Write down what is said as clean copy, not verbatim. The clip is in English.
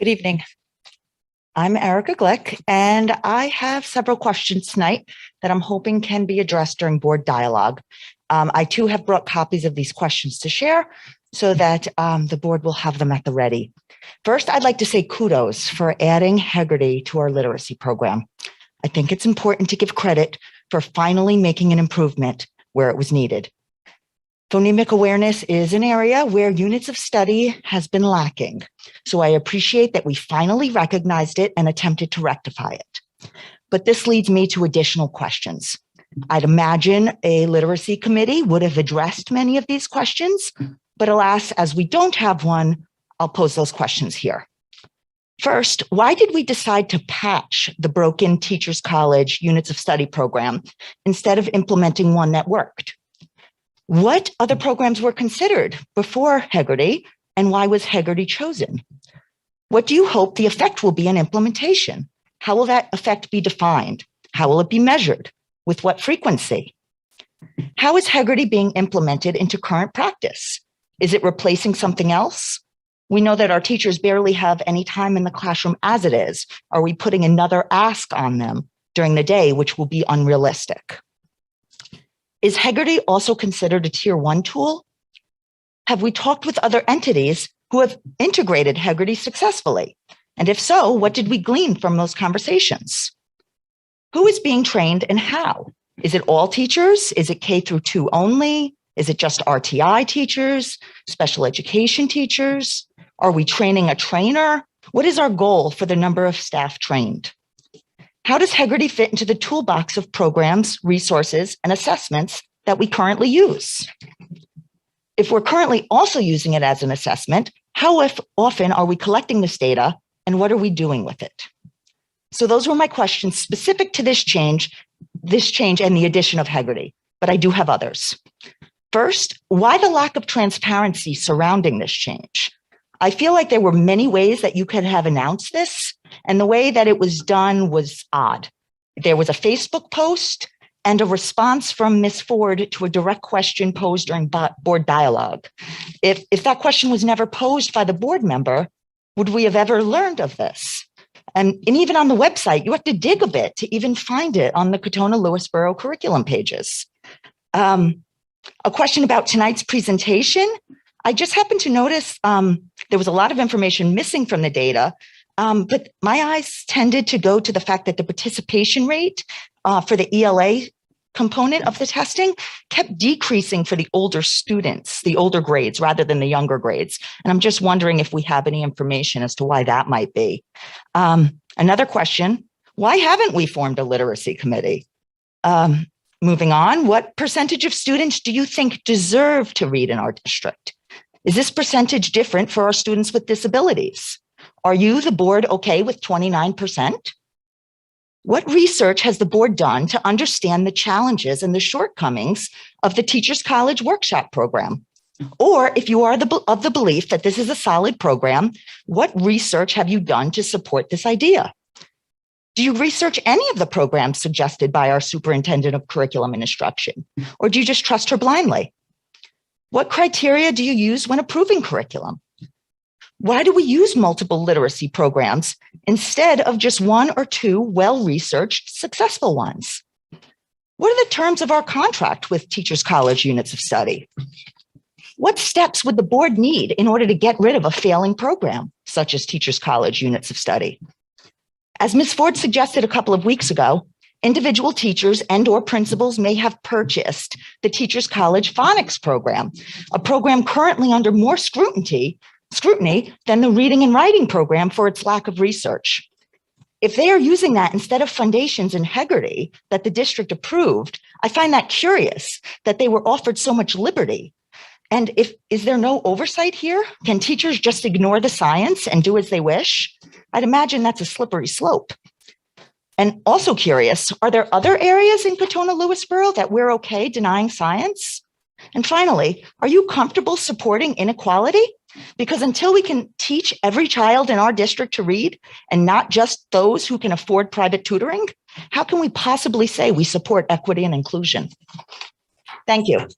Good evening. I'm Erika Glick, and I have several questions tonight that I'm hoping can be addressed during board dialogue. I too have brought copies of these questions to share so that the board will have them at the ready. First, I'd like to say kudos for adding Hegerty to our literacy program. I think it's important to give credit for finally making an improvement where it was needed. Phonemic awareness is an area where units of study has been lacking. So I appreciate that we finally recognized it and attempted to rectify it. But this leads me to additional questions. I'd imagine a literacy committee would have addressed many of these questions, but alas, as we don't have one, I'll pose those questions here. First, why did we decide to patch the broken Teachers College Units of Study program instead of implementing one that worked? What other programs were considered before Hegerty, and why was Hegerty chosen? What do you hope the effect will be in implementation? How will that effect be defined? How will it be measured? With what frequency? How is Hegerty being implemented into current practice? Is it replacing something else? We know that our teachers barely have any time in the classroom as it is. Are we putting another ask on them during the day, which will be unrealistic? Is Hegerty also considered a tier 1 tool? Have we talked with other entities who have integrated Hegerty successfully? And if so, what did we glean from those conversations? Who is being trained and how? Is it all teachers? Is it K through 2 only? Is it just RTI teachers, special education teachers? Are we training a trainer? What is our goal for the number of staff trained? How does Hegerty fit into the toolbox of programs, resources, and assessments that we currently use? If we're currently also using it as an assessment, how often are we collecting this data and what are we doing with it? So those were my questions specific to this change and the addition of Hegerty, but I do have others. First, why the lack of transparency surrounding this change? I feel like there were many ways that you could have announced this, and the way that it was done was odd. There was a Facebook post and a response from Ms. Ford to a direct question posed during board dialogue. If that question was never posed by the board member, would we have ever learned of this? And even on the website, you have to dig a bit to even find it on the Katona-Lewisboro curriculum pages. A question about tonight's presentation. I just happened to notice there was a lot of information missing from the data, but my eyes tended to go to the fact that the participation rate for the ELA component of the testing kept decreasing for the older students, the older grades, rather than the younger grades. And I'm just wondering if we have any information as to why that might be. Another question, why haven't we formed a literacy committee? Moving on, what percentage of students do you think deserve to read in our district? Is this percentage different for our students with disabilities? Are you, the board, okay with 29%? What research has the board done to understand the challenges and the shortcomings of the Teachers College Workshop program? Or if you are of the belief that this is a solid program, what research have you done to support this idea? Do you research any of the programs suggested by our Superintendent of Curriculum and Instruction? Or do you just trust her blindly? What criteria do you use when approving curriculum? Why do we use multiple literacy programs instead of just one or two well-researched successful ones? What are the terms of our contract with Teachers College Units of Study? What steps would the board need in order to get rid of a failing program, such as Teachers College Units of Study? As Ms. Ford suggested a couple of weeks ago, individual teachers and/or principals may have purchased the Teachers College Phonics program, a program currently under more scrutiny than the reading and writing program for its lack of research. If they are using that instead of foundations in Hegerty that the district approved, I find that curious that they were offered so much liberty. And is there no oversight here? Can teachers just ignore the science and do as they wish? I'd imagine that's a slippery slope. And also curious, are there other areas in Katona-Lewisboro that we're okay denying science? And finally, are you comfortable supporting inequality? Because until we can teach every child in our district to read, and not just those who can afford private tutoring, how can we possibly say we support equity and inclusion? Thank you.